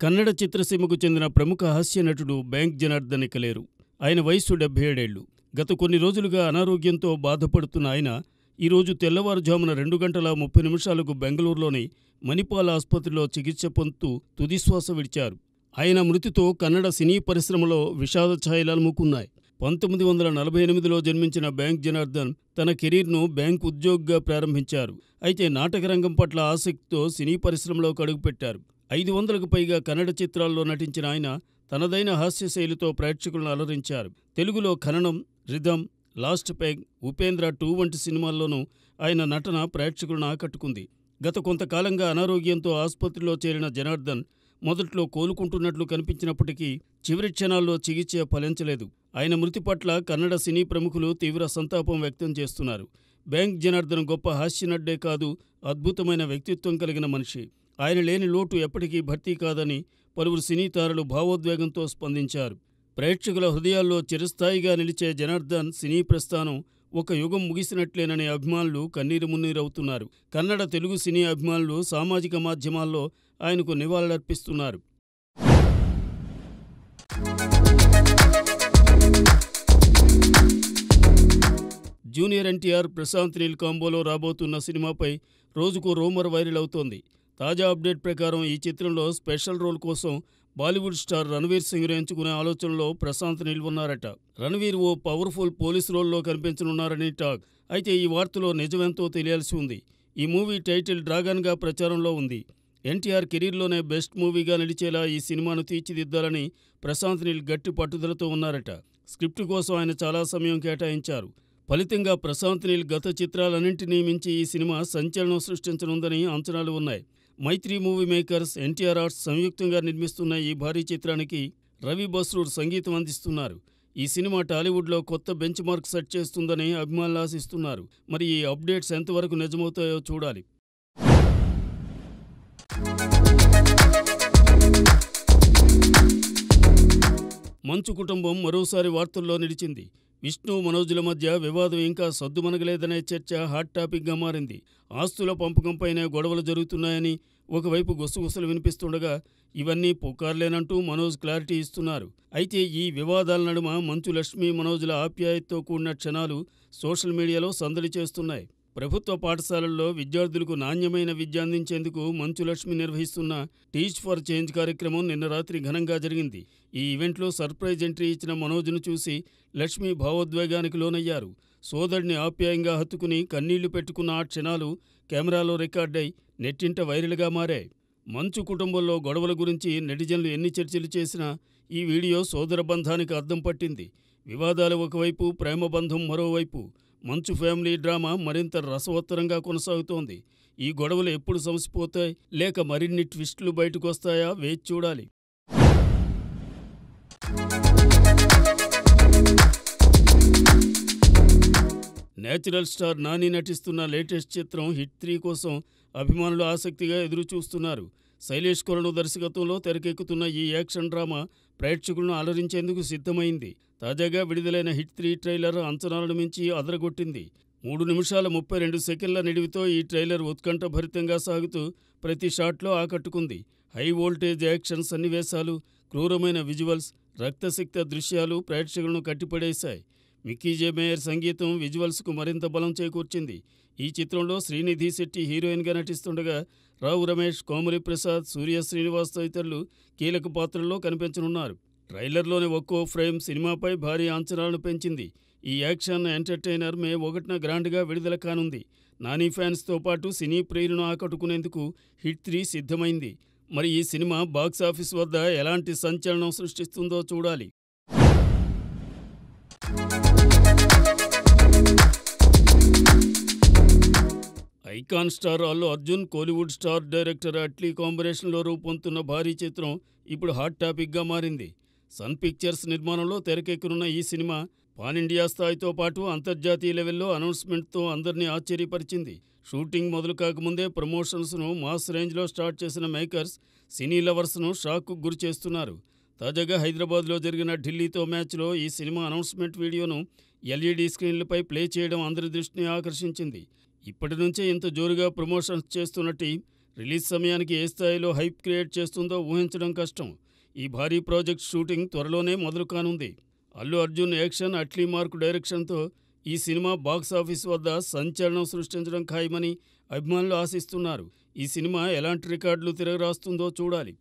కన్నడ చిత్రసీమకు చెందిన ప్రముఖ హాస్య నటుడు బ్యాంక్ జనార్దన్ ఇక లేరు. ఆయన వయస్సు 77 ఏళ్లు. గత కొన్ని రోజులుగా అనారోగ్యంతో బాధపడుతున్న ఆయన ఈరోజు తెల్లవారుజామున 2:30 బెంగళూరులోని మణిపాల్ ఆసుపత్రిలో చికిత్స పొందుతూ తుదిశ్వాస విడిచారు. ఆయన మృతితో కన్నడ సినీ పరిశ్రమలో విషాద ఛాయలు అలుముకున్నాయి. 1948లో జన్మించిన బ్యాంక్ జనార్దన్ తన కెరీర్ను బ్యాంక్ ఉద్యోగిగా ప్రారంభించారు. అయితే నాటకరంగం పట్ల ఆసక్తితో సినీ పరిశ్రమలోకి అడుగుపెట్టారు. 500కు పైగా కన్నడ చిత్రాల్లో నటించిన ఆయన తనదైన హాస్య శైలితో ప్రేక్షకులను అలరించారు. తెలుగులో ఖననం, రిథమ్, లాస్ట్ పెగ్, ఉపేంద్ర 2 వంటి సినిమాల్లోనూ ఆయన నటన ప్రేక్షకులను ఆకట్టుకుంది. గత కొంతకాలంగా అనారోగ్యంతో ఆసుపత్రిలో చేరిన జనార్దన్ మొదట్లో కోలుకుంటున్నట్లు కనిపించినప్పటికీ చివరి క్షణాల్లో చికిత్స ఫలించలేదు. ఆయన మృతి పట్ల కన్నడ సినీ ప్రముఖులు తీవ్ర సంతాపం వ్యక్తం చేస్తున్నారు. బ్యాంక్ జనార్దన్ గొప్ప హాస్యనటుడే కాదు, అద్భుతమైన వ్యక్తిత్వం కలిగిన మనిషి. ఆయన లేని లోటు ఎప్పటికీ భర్తీ కాదని పలువురు సినీ తారలు భావోద్వేగంతో స్పందించారు. ప్రేక్షకుల హృదయాల్లో చిరస్థాయిగా నిలిచే జనార్దన్ సినీ ప్రస్థానం ఒక యుగం ముగిసినట్లేనని అభిమానులు కన్నీరు మున్నీరవుతున్నారు. కన్నడ, తెలుగు సినీ అభిమానులు సామాజిక మాధ్యమాల్లో ఆయనకు నివాళులర్పిస్తున్నారు. జూనియర్ ఎన్టీఆర్, ప్రశాంత్ నీల్ కాంబోలో రాబోతున్న సినిమాపై రోజుకో రూమర్ వైరల్ అవుతోంది. తాజా అప్డేట్ ప్రకారం ఈ చిత్రంలో స్పెషల్ రోల్ కోసం బాలీవుడ్ స్టార్ రణవీర్ సింగ్ను ఎంచుకునే ఆలోచనలో ప్రశాంత్ నీల్ ఉన్నారట. రణవీర్ ఓ పవర్ఫుల్ పోలీస్ రోల్లో కనిపించనున్నారని టాక్. అయితే ఈ వార్తలో నిజమెంతో తెలియాల్సి ఉంది. ఈ మూవీ టైటిల్ డ్రాగన్గా ప్రచారంలో ఉంది. ఎన్టీఆర్ కెరీర్లోనే బెస్ట్ మూవీగా నిలిచేలా ఈ సినిమాను తీర్చిదిద్దాలని ప్రశాంత్ నీల్ గట్టి పట్టుదలతో ఉన్నారట. స్క్రిప్ట్ కోసం ఆయన చాలా సమయం కేటాయించారు. ఫలితంగా ప్రశాంత్ నీల్ గత చిత్రాలన్నింటినీ మించి ఈ సినిమా సంచలనం సృష్టించనుందని అంచనాలు ఉన్నాయి. మైత్రి మూవీ మేకర్స్, ఎన్టీఆర్ ఆర్ట్స్ సంయుక్తంగా నిర్మిస్తున్న ఈ భారీ చిత్రానికి రవి బస్రూర్ సంగీతం అందిస్తున్నారు. ఈ సినిమా టాలీవుడ్లో కొత్త బెంచ్ మార్క్ సెట్ చేస్తుందని అభిమానులు ఆశిస్తున్నారు. మరి ఈ అప్డేట్స్ ఎంతవరకు నిజమవుతాయో చూడాలి. మంచు కుటుంబం మరోసారి వార్తల్లో నిలిచింది. విష్ణు, మనోజ్ల మధ్య వివాదం ఇంకా సద్దుమణగలేదనే చర్చ హాట్ టాపిక్గా మారింది. ఆస్తుల పంపకంపైనే గొడవలు జరుగుతున్నాయని ఒకవైపు గుసగుసలు వినిపిస్తుండగా ఇవన్నీ పుకార్లేనంటూ మనోజ్ క్లారిటీ ఇస్తున్నారు. అయితే ఈ వివాదాల నడుమ మంచు లక్ష్మి, మనోజ్ల ఆప్యాయతతో కూడిన క్షణాలు సోషల్ మీడియాలో సందడి చేస్తున్నాయి. ప్రభుత్వ పాఠశాలల్లో విద్యార్థులకు నాణ్యమైన విద్య అందించేందుకు మంచు లక్ష్మి నిర్వహిస్తున్న టీచ్ ఫర్ చేంజ్ కార్యక్రమం నిన్న రాత్రి ఘనంగా జరిగింది. ఈ ఈవెంట్లో సర్ప్రైజ్ ఎంట్రీ ఇచ్చిన మనోజ్ను చూసి లక్ష్మి భావోద్వేగానికి లోనయ్యారు. సోదరుడిని ఆప్యాయంగా హత్తుకుని కన్నీళ్లు పెట్టుకున్న ఆ క్షణాలు కెమెరాలో రికార్డై నెట్టింట వైరల్గా మారాయి. మంచు కుటుంబంలో గొడవల గురించి నెటిజన్లు ఎన్ని చర్చలు చేసినా ఈ వీడియో సోదర బంధానికి అద్దం పట్టింది. వివాదాలు ఒకవైపు, ప్రేమ బంధం మరోవైపు. మంచు ఫ్యామిలీ డ్రామా మరింత రసవత్తరంగా కొనసాగుతోంది. ఈ గొడవలు ఎప్పుడు సమసిపోతాయి, లేక మరిన్ని ట్విస్టులు బయటకొస్తాయా వేచి చూడాలి. నేచురల్ స్టార్ నాని నటిస్తున్న లేటెస్ట్ చిత్రం హిట్ 3 కోసం అభిమానులు ఆసక్తిగా ఎదురుచూస్తున్నారు. శైలేష్ కొలను దర్శకత్వంలో తెరకెక్కుతున్న ఈ యాక్షన్ డ్రామా ప్రేక్షకులను అలరించేందుకు సిద్ధమైంది. తాజాగా విడుదలైన హిట్ 3 ట్రైలర్ అంచనాలను మించి అదరగొట్టింది. 3 నిమిషాల 32 సెకండ్ల నిడివితో ఈ ట్రైలర్ ఉత్కంఠభరితంగా సాగుతూ ప్రతి షాట్లో ఆకట్టుకుంది. హై వోల్టేజ్ యాక్షన్ సన్నివేశాలు, క్రూరమైన విజువల్స్, రక్తసిక్త దృశ్యాలు ప్రేక్షకులను కట్టిపడేశాయి. మిక్కీ జే మేయర్ సంగీతం విజువల్స్కు మరింత బలం చేకూర్చింది. ఈ చిత్రంలో శ్రీనిధి శెట్టి హీరోయిన్గా నటిస్తుండగా రావు రమేష్, కోమలి ప్రసాద్, సూర్య శ్రీనివాస్ తదితరులు కీలక పాత్రల్లో కనిపించనున్నారు. ట్రైలర్లోని ఒక్కో ఫ్రేమ్ సినిమాపై భారీ అంచనాలను పెంచింది. ఈ యాక్షన్ ఎంటర్టైనర్ మే 1న గ్రాండ్గా విడుదల కానుంది. నాని ఫ్యాన్స్తో పాటు సినీ ప్రియులను ఆకట్టుకునేందుకు హిట్ 3 సిద్ధమైంది. మరి ఈ సినిమా బాక్సాఫీస్ వద్ద ఎలాంటి సంచలనం సృష్టిస్తుందో చూడాలి. Icon star Allu Arjun, Kollywood star director Atlee కాంబినేషన్లో రూపొందుతున్న భారీ చిత్రం ఇప్పుడు హాట్ టాపిక్గా మారింది. సన్ పిక్చర్స్ నిర్మాణంలో తెరకెక్కనున్న ఈ సినిమా పాన్ ఇండియా స్థాయితో పాటు అంతర్జాతీయ లెవెల్లో అనౌన్స్మెంట్తో అందరినీ ఆశ్చర్యపరిచింది. షూటింగ్ మొదలు కాకముందే ప్రమోషన్స్ను మాస్ రేంజ్లో స్టార్ట్ చేసిన మేకర్స్ సినీ లవర్స్ను షాక్కు గురి చేస్తున్నారు. తాజాగా హైదరాబాద్లో జరిగిన ఢిల్లీతో మ్యాచ్లో ఈ సినిమా అనౌన్స్మెంట్ వీడియోను ఎల్ఈడీ స్క్రీన్లపై ప్లే చేయడం అందరి దృష్టిని ఆకర్షించింది. ఇప్పటి నుంచే ఇంత జోరుగా ప్రమోషన్స్ చేస్తున్న టీం రిలీజ్ సమయానికి ఏ స్థాయిలో హైప్ క్రియేట్ చేస్తుందో ఊహించడం కష్టం. ఈ భారీ ప్రాజెక్ట్ షూటింగ్ త్వరలోనే మొదలు కానుంది. అల్లు అర్జున్ యాక్షన్, అట్లీ మార్క్ డైరెక్షన్తో ఈ సినిమా బాక్సాఫీస్ వద్ద సంచలనం సృష్టించడం ఖాయమని అభిమానులు ఆశిస్తున్నారు. ఈ సినిమా ఎలాంటి రికార్డులు తిరగరాస్తుందో చూడాలి.